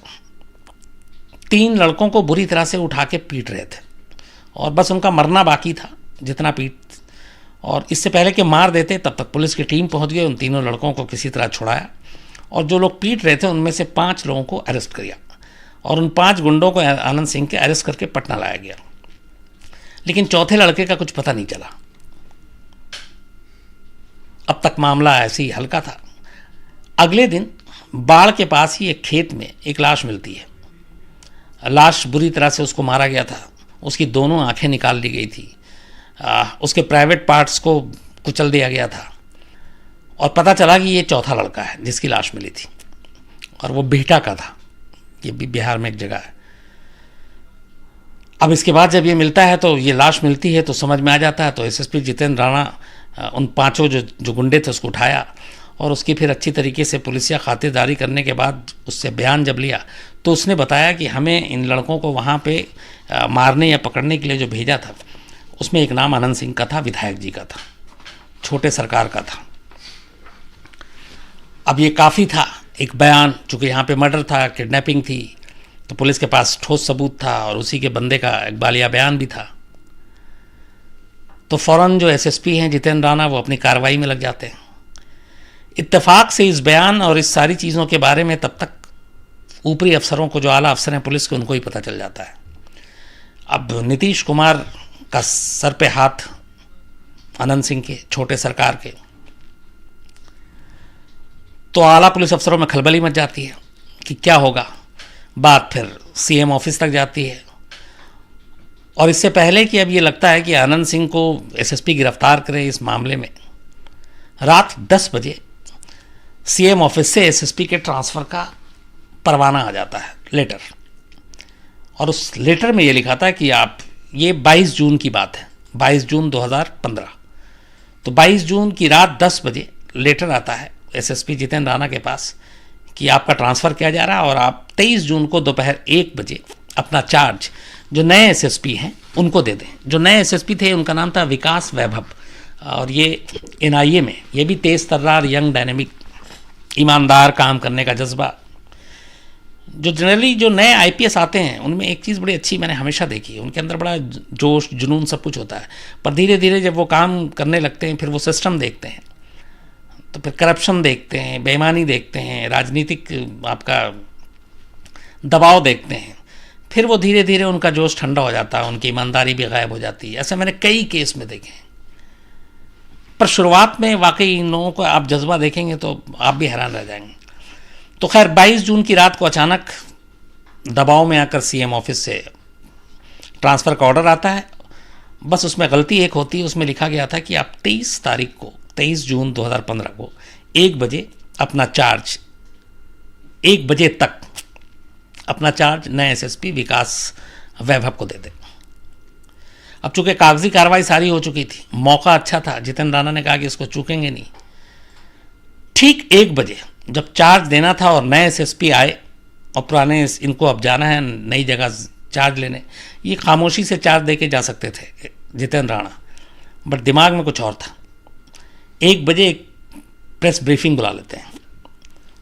3 लड़कों को बुरी तरह से उठा के पीट रहे थे और बस उनका मरना बाकी था, जितना पीट। और इससे पहले कि मार देते तब तक पुलिस की टीम पहुँच गई, उन तीनों लड़कों को किसी तरह छुड़ाया और जो लोग पीट रहे थे उनमें से 5 लोगों को अरेस्ट किया और उन 5 गुंडों को आनंद सिंह के अरेस्ट करके पटना लाया गया। लेकिन चौथे लड़के का कुछ पता नहीं चला। अब तक मामला ऐसे ही हल्का था। अगले दिन बाढ़ के पास ही एक खेत में एक लाश मिलती है। लाश बुरी तरह से उसको मारा गया था, उसकी दोनों आंखें निकाल ली गई थी, उसके प्राइवेट पार्ट्स को कुचल दिया गया था और पता चला कि ये चौथा लड़का है जिसकी लाश मिली थी और वो बिहटा का था। ये भी बिहार में एक जगह है। अब इसके बाद जब ये मिलता है, तो ये लाश मिलती है तो समझ में आ जाता है। तो एसएसपी जितेंद्र राणा उन 5 जो गुंडे थे उसको उठाया और उसकी फिर अच्छी तरीके से पुलिसिया खातिरदारी करने के बाद उससे बयान जब लिया तो उसने बताया कि हमें इन लड़कों को वहाँ पे मारने या पकड़ने के लिए जो भेजा था उसमें एक नाम अनंत सिंह का था, विधायक जी का था, छोटे सरकार का था। अब ये काफ़ी था एक बयान, चूँकि यहाँ पे मर्डर था, किडनैपिंग थी, तो पुलिस के पास ठोस सबूत था और उसी के बंदे का एक बालिया बयान भी था। तो फ़ौरन जो एसएसपी हैं जितेंद्र राणा, वो अपनी कार्रवाई में लग जाते हैं। इत्तेफाक से इस बयान और इस सारी चीज़ों के बारे में तब तक ऊपरी अफसरों को, जो आला अफसर हैं पुलिस के, उनको ही पता चल जाता है। अब नीतीश कुमार का सर पे हाथ अनंत सिंह के, छोटे सरकार के, तो आला पुलिस अफसरों में खलबली मच जाती है कि क्या होगा। बात फिर सीएम ऑफिस तक जाती है, और इससे पहले कि अब ये लगता है कि अनंत सिंह को एसएसपी गिरफ्तार करे इस मामले में, रात 10 बजे सीएम ऑफिस से एसएसपी के ट्रांसफ़र का परवाना आ जाता है, लेटर। और उस लेटर में ये लिखा था कि आप, ये 22 जून की बात है, 22 जून 2015। तो 22 जून की रात 10 बजे लेटर आता है एसएसपी जितेंद्र राणा के पास कि आपका ट्रांसफ़र किया जा रहा है, और आप 23 जून को दोपहर 1 बजे अपना चार्ज जो नए एसएसपी हैं उनको दे दें। जो नए एसएसपी थे उनका नाम था विकास वैभव, और ये एनआईए में, ये भी तेज़ तर्रार, यंग, डायनेमिक, ईमानदार, काम करने का जज्बा। जो जनरली जो नए आईपीएस आते हैं उनमें एक चीज़ बड़ी अच्छी मैंने हमेशा देखी है, उनके अंदर बड़ा जोश, जुनून, सब कुछ होता है, पर धीरे धीरे जब वो काम करने लगते हैं, फिर वो सिस्टम देखते हैं, तो फिर करप्शन देखते हैं, बेईमानी देखते हैं, राजनीतिक आपका दबाव देखते हैं, फिर वो धीरे धीरे उनका जोश ठंडा हो जाता है, उनकी ईमानदारी भी गायब हो जाती है। ऐसे मैंने कई केस में देखे हैं। पर शुरुआत में वाकई इन लोगों को आप जज्बा देखेंगे तो आप भी हैरान रह जाएंगे। तो खैर 22 जून की रात को अचानक दबाव में आकर सीएम ऑफिस से ट्रांसफ़र का ऑर्डर आता है। बस उसमें गलती एक होती है, उसमें लिखा गया था कि आप 23 तारीख को, 23 जून 2015 को 1 बजे अपना चार्ज, 1 बजे तक अपना चार्ज नए एसएसपी विकास वैभव को दे दें। अब चूंकि कागजी कार्रवाई सारी हो चुकी थी, मौका अच्छा था, जितेंद्र राणा ने कहा कि इसको चूकेंगे नहीं। ठीक 1 बजे जब चार्ज देना था और नए एसएसपी आए, और पुराने इनको अब जाना है नई जगह चार्ज लेने, ये खामोशी से चार्ज दे के जा सकते थे जितेंद्र राणा, बट दिमाग में कुछ और था। 1 बजे एक प्रेस ब्रीफिंग बुला लेते हैं,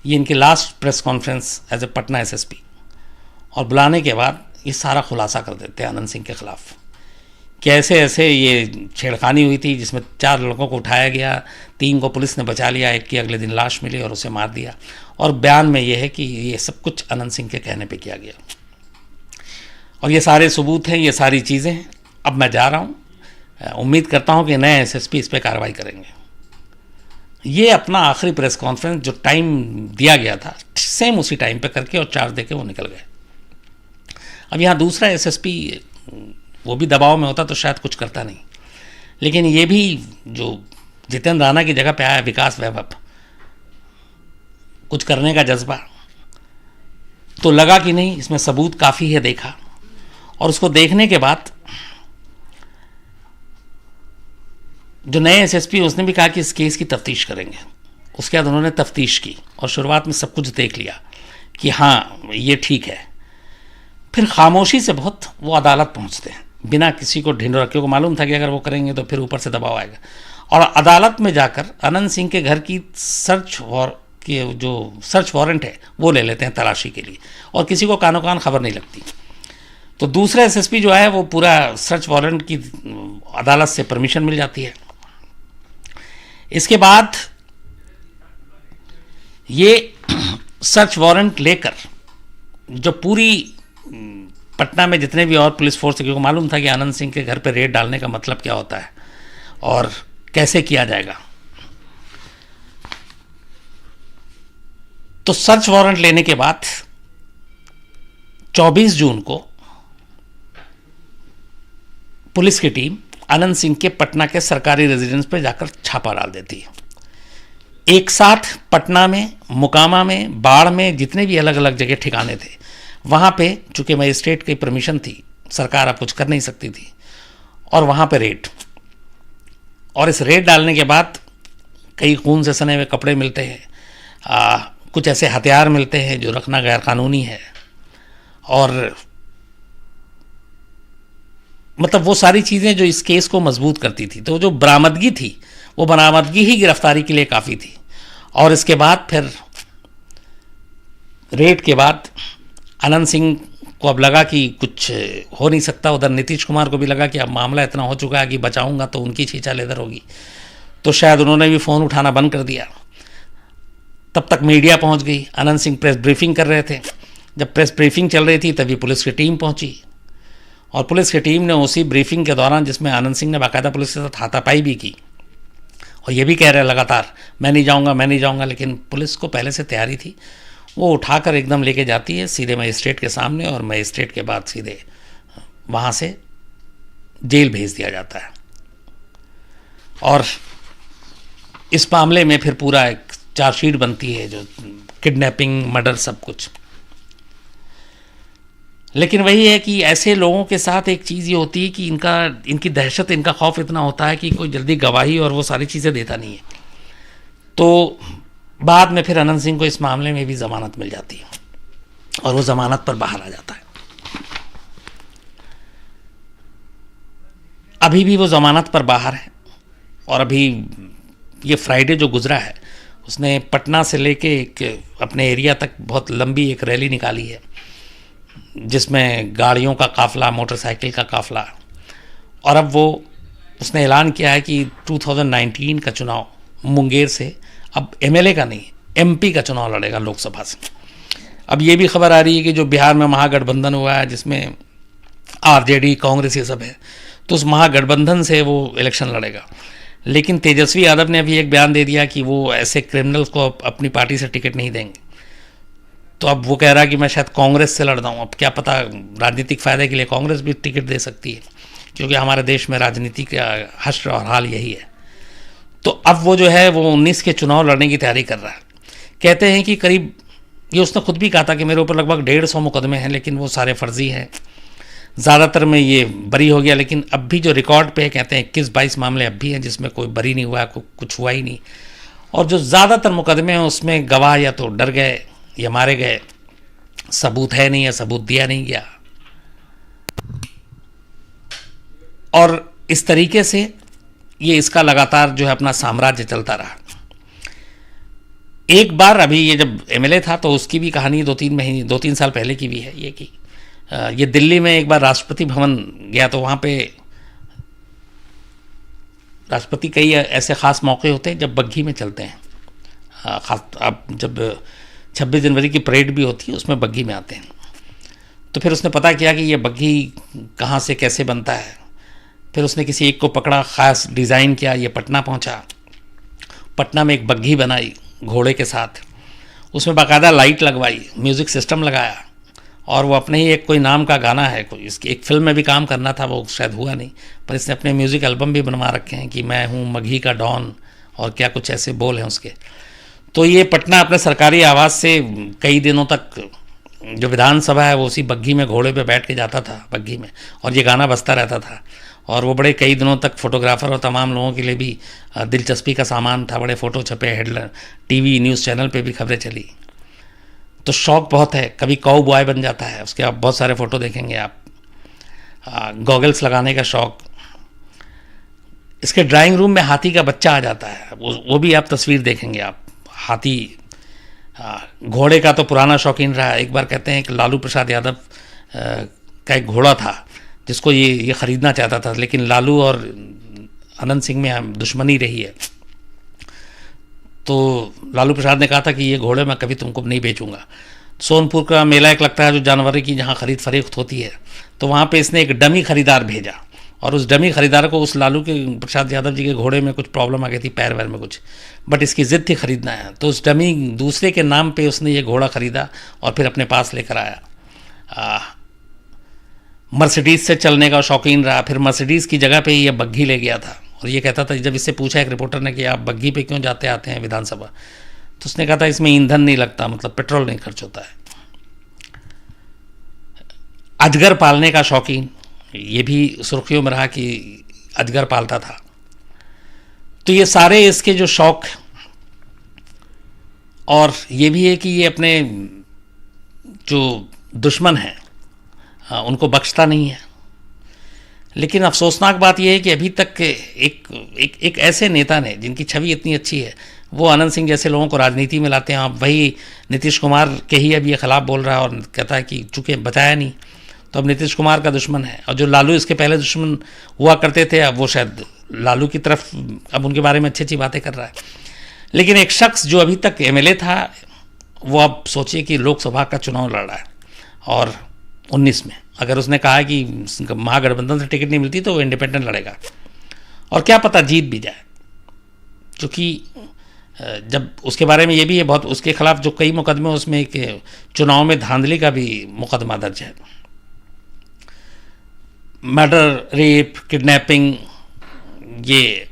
ये इनकी last press conference as a Patna SSP, और बुलाने के बाद ये सारा खुलासा कर देते हैं अनंत सिंह के खिलाफ, कैसे ऐसे ये छेड़खानी हुई थी जिसमें 4 लड़कों को उठाया गया, 3 को पुलिस ने बचा लिया, एक की अगले दिन लाश मिली और उसे मार दिया। और बयान में ये है कि ये सब कुछ अनंत सिंह के कहने पे किया गया, और ये सारे सबूत हैं, ये सारी चीज़ें हैं। अब मैं जा रहा हूँ, उम्मीद करता हूँ कि नए एसएसपी इस पर कार्रवाई करेंगे। ये अपना आखिरी प्रेस कॉन्फ्रेंस जो टाइम दिया गया था, सेम उसी टाइम पे करके और चार्ज दे के वो निकल गए। अब यहाँ दूसरा एसएसपी, वो भी दबाव में होता तो शायद कुछ करता नहीं, लेकिन ये भी जो जितेंद्र राणा की जगह पे आया विकास वैभव, कुछ करने का जज्बा, तो लगा कि नहीं इसमें सबूत काफ़ी है, देखा, और उसको देखने के बाद जो नए एसएसपी उसने भी कहा कि इस केस की तफ्तीश करेंगे। उसके बाद उन्होंने तफ्तीश की और शुरुआत में सब कुछ देख लिया कि हाँ ये ठीक है। फिर खामोशी से बहुत वो अदालत पहुंचते हैं, बिना किसी को ढिंढोरा, क्योंकि मालूम था कि अगर वो करेंगे तो फिर ऊपर से दबाव आएगा, और अदालत में जाकर अनंत सिंह के घर की सर्च वारंट है वो ले लेते हैं तलाशी के लिए, और किसी को कानो कान खबर नहीं लगती। तो दूसरा एसएसपी जो है वो पूरा सर्च वारंट की अदालत से परमिशन मिल जाती है। इसके बाद ये सर्च वारंट लेकर जो पूरी पटना में जितने भी और पुलिस फोर्स, क्योंकि मालूम था कि आनंद सिंह के घर पर रेड डालने का मतलब क्या होता है और कैसे किया जाएगा, तो सर्च वारंट लेने के बाद 24 जून को पुलिस की टीम अनंत सिंह के पटना के सरकारी रेजिडेंस पर जाकर छापा डाल देती है। एक साथ पटना में, मोकामा में, बाढ़ में, जितने भी अलग अलग जगह ठिकाने थे, वहाँ पे चूँकि मजिस्ट्रेट की परमिशन थी, सरकार अब कुछ कर नहीं सकती थी, और वहाँ पे रेड, और इस रेड डालने के बाद कई खून से सने हुए कपड़े मिलते हैं, कुछ ऐसे हथियार मिलते हैं जो रखना गैरकानूनी है, और मतलब वो सारी चीज़ें जो इस केस को मजबूत करती थी। तो जो बरामदगी थी वो बरामदगी ही गिरफ्तारी के लिए काफ़ी थी। और इसके बाद फिर रेड के बाद अनंत सिंह को अब लगा कि कुछ हो नहीं सकता, उधर नीतीश कुमार को भी लगा कि अब मामला इतना हो चुका है कि बचाऊंगा तो उनकी छींचा लेदर होगी, तो शायद उन्होंने भी फ़ोन उठाना बंद कर दिया। तब तक मीडिया पहुंच गई, अनंत सिंह प्रेस ब्रीफिंग कर रहे थे, जब प्रेस ब्रीफिंग चल रही थी तभी पुलिस की टीम पहुंची, और पुलिस की टीम ने उसी ब्रीफिंग के दौरान, जिसमें आनंद सिंह ने बाकायदा पुलिस के साथ हाथापाई भी की और ये भी कह रहे लगातार मैं नहीं जाऊंगा मैं नहीं जाऊंगा, लेकिन पुलिस को पहले से तैयारी थी, वो उठाकर एकदम लेके जाती है सीधे मजिस्ट्रेट के सामने, और मजिस्ट्रेट के बाद सीधे वहाँ से जेल भेज दिया जाता है। और इस मामले में फिर पूरा एक चार्जशीट बनती है, जो किडनैपिंग, मर्डर, सब कुछ। लेकिन वही है कि ऐसे लोगों के साथ एक चीज़ ये होती है कि इनकी दहशत, इनका खौफ इतना होता है कि कोई जल्दी गवाही और वो सारी चीज़ें देता नहीं है। तो बाद में फिर अनंत सिंह को इस मामले में भी ज़मानत मिल जाती है और वो ज़मानत पर बाहर आ जाता है। अभी भी वो ज़मानत पर बाहर है, और अभी ये फ्राइडे जो गुजरा है उसने पटना से लेके एक अपने एरिया तक बहुत लंबी एक रैली निकाली है, जिसमें गाड़ियों का काफ़िला, मोटरसाइकिल का काफ़िला। और अब वो उसने ऐलान किया है कि 2019 का चुनाव मुंगेर से अब एमएलए का नहीं, एमपी का चुनाव लड़ेगा लोकसभा से। अब ये भी खबर आ रही है कि जो बिहार में महागठबंधन हुआ है, जिसमें आरजेडी, कांग्रेस, ये सब है, तो उस महागठबंधन से वो इलेक्शन लड़ेगा। लेकिन तेजस्वी यादव ने अभी एक बयान दे दिया कि वो ऐसे क्रिमिनल्स को अपनी पार्टी से टिकट नहीं देंगे। तो अब वो कह रहा है कि मैं शायद कांग्रेस से लड़ता हूँ। अब क्या पता, राजनीतिक फ़ायदे के लिए कांग्रेस भी टिकट दे सकती है, क्योंकि हमारे देश में राजनीति का हश्र और हाल यही है। तो अब वो जो है वो 19 के चुनाव लड़ने की तैयारी कर रहा है। कहते हैं कि करीब, ये उसने खुद भी कहा था कि मेरे ऊपर लगभग 150 मुकदमे हैं, लेकिन वो सारे फर्जी हैं, ज़्यादातर में ये बरी हो गया। लेकिन अब भी जो रिकॉर्ड पे है, कहते हैं 21-22 मामले अब भी हैं जिसमें कोई बरी नहीं हुआ, कुछ हुआ ही नहीं। और जो ज़्यादातर मुकदमे हैं उसमें गवाह या तो डर गए या मारे गए, सबूत है नहीं या सबूत दिया नहीं गया। और इस तरीके से ये इसका लगातार जो है अपना साम्राज्य चलता रहा। एक बार अभी ये जब एमएलए था तो उसकी भी कहानी 2-3 साल पहले की भी है ये, कि ये दिल्ली में एक बार राष्ट्रपति भवन गया, तो वहाँ पे राष्ट्रपति कई ऐसे ख़ास मौके होते हैं जब बग्घी में चलते हैं। खास अब जब 26 जनवरी की परेड भी होती है उसमें बग्घी में आते हैं। तो फिर उसने पता किया कि ये बग्घी कहाँ से कैसे बनता है। फिर उसने किसी एक को पकड़ा, ख़ास डिज़ाइन किया, ये पटना पहुँचा, पटना में एक बग्घी बनाई घोड़े के साथ, उसमें बाकायदा लाइट लगवाई, म्यूज़िक सिस्टम लगाया, और वो अपने ही एक कोई नाम का गाना है, कोई इसकी एक फ़िल्म में भी काम करना था, वो शायद हुआ नहीं, पर इसने अपने म्यूज़िक एल्बम भी बनवा रखे हैं कि मैं हूँ मघी का डॉन, और क्या कुछ ऐसे बोल हैं उसके। तो ये पटना अपने सरकारी आवास से कई दिनों तक, जो विधानसभा है वो उसी बग्घी में घोड़े पे बैठ के जाता था बग्घी में, और ये गाना बजता रहता था। और वो बड़े कई दिनों तक फोटोग्राफर और तमाम लोगों के लिए भी दिलचस्पी का सामान था, बड़े फ़ोटो छपे, हेडलाइन, टीवी न्यूज़ चैनल पे भी खबरें चली। तो शौक़ बहुत है, कभी काऊ बॉय बन जाता है, उसके आप बहुत सारे फ़ोटो देखेंगे आप। गॉगल्स लगाने का शौक़, इसके ड्राइंग रूम में हाथी का बच्चा आ जाता है, वो भी आप तस्वीर देखेंगे आप। हाथी, घोड़े का तो पुराना शौकीन रहा। एक बार कहते हैं कि लालू प्रसाद यादव का एक घोड़ा था जिसको ये ख़रीदना चाहता था, लेकिन लालू और अनंत सिंह में दुश्मनी रही है। तो लालू प्रसाद ने कहा था कि ये घोड़े मैं कभी तुमको नहीं बेचूंगा। सोनपुर का मेला एक लगता है जो जानवरों की जहाँ खरीद फरोख्त होती है, तो वहाँ पे इसने एक डमी खरीदार भेजा, और उस डमी खरीदार को उस लालू के प्रसाद यादव जी के घोड़े में कुछ प्रॉब्लम आ गई थी, पैर वैर में कुछ, बट इसकी ज़िद थी खरीदना है। तो उस डमी दूसरे के नाम पे उसने ये घोड़ा ख़रीदा और फिर अपने पास लेकर आया। मर्सिडीज़ से चलने का शौकीन रहा, फिर मर्सिडीज़ की जगह पे ये बग्घी ले गया था। और ये कहता था, जब इससे पूछा एक रिपोर्टर ने कि आप बग्घी पे क्यों जाते आते हैं विधानसभा, तो उसने कहा था इसमें ईंधन नहीं लगता, मतलब पेट्रोल नहीं खर्च होता है। अजगर पालने का शौकीन, ये भी सुर्खियों में रहा कि अजगर पालता था। तो ये सारे इसके जो शौक़, और ये भी है कि ये अपने जो दुश्मन हैं उनको बख्शता नहीं है। लेकिन अफसोसनाक बात यह है कि अभी तक एक ऐसे नेता ने जिनकी छवि इतनी अच्छी है, वो आनंद सिंह जैसे लोगों को राजनीति में लाते हैं। अब वही नीतीश कुमार के ही अब ये खिलाफ बोल रहा है और कहता है कि चूँकि बताया नहीं तो अब नीतीश कुमार का दुश्मन है। और जो लालू इसके पहले दुश्मन हुआ करते थे, अब वो शायद लालू की तरफ अब उनके बारे में अच्छी अच्छी बातें कर रहा है। लेकिन एक शख्स जो अभी तक एमएलए था, वो अब सोचिए कि लोकसभा का चुनाव लड़ रहा है। और 19 में अगर उसने कहा कि महागठबंधन से टिकट नहीं मिलती तो वो इंडिपेंडेंट लड़ेगा, और क्या पता जीत भी जाए, क्योंकि जब उसके बारे में ये भी है बहुत, उसके खिलाफ जो कई मुकदमे, उसमें एक चुनाव में धांधली का भी मुकदमा दर्ज है। मर्डर, रेप, किडनैपिंग, ये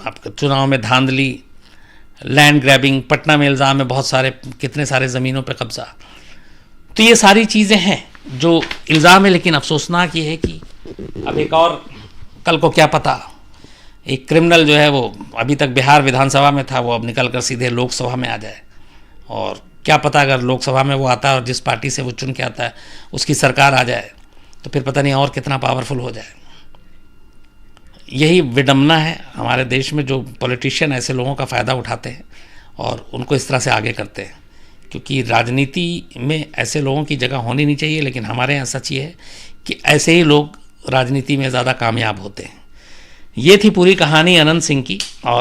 आपका चुनाव में धांधली, लैंड ग्रैबिंग, पटना में इल्ज़ाम है बहुत सारे, कितने सारे ज़मीनों पे कब्जा। तो ये सारी चीज़ें हैं जो इल्ज़ाम है, लेकिन अफसोसनाक ये है कि अब एक और, कल को क्या पता एक क्रिमिनल जो है वो अभी तक बिहार विधानसभा में था, वो अब निकल कर सीधे लोकसभा में आ जाए, और क्या पता अगर लोकसभा में वो आता है और जिस पार्टी से वो चुन के आता है उसकी सरकार आ जाए तो फिर पता नहीं और कितना पावरफुल हो जाए। यही विडंबना है हमारे देश में, जो पॉलिटिशियन ऐसे लोगों का फ़ायदा उठाते हैं और उनको इस तरह से आगे करते हैं, क्योंकि राजनीति में ऐसे लोगों की जगह होनी नहीं चाहिए, लेकिन हमारे यहाँ सच ये है कि ऐसे ही लोग राजनीति में ज़्यादा कामयाब होते हैं। ये थी पूरी कहानी अनंत सिंह की। और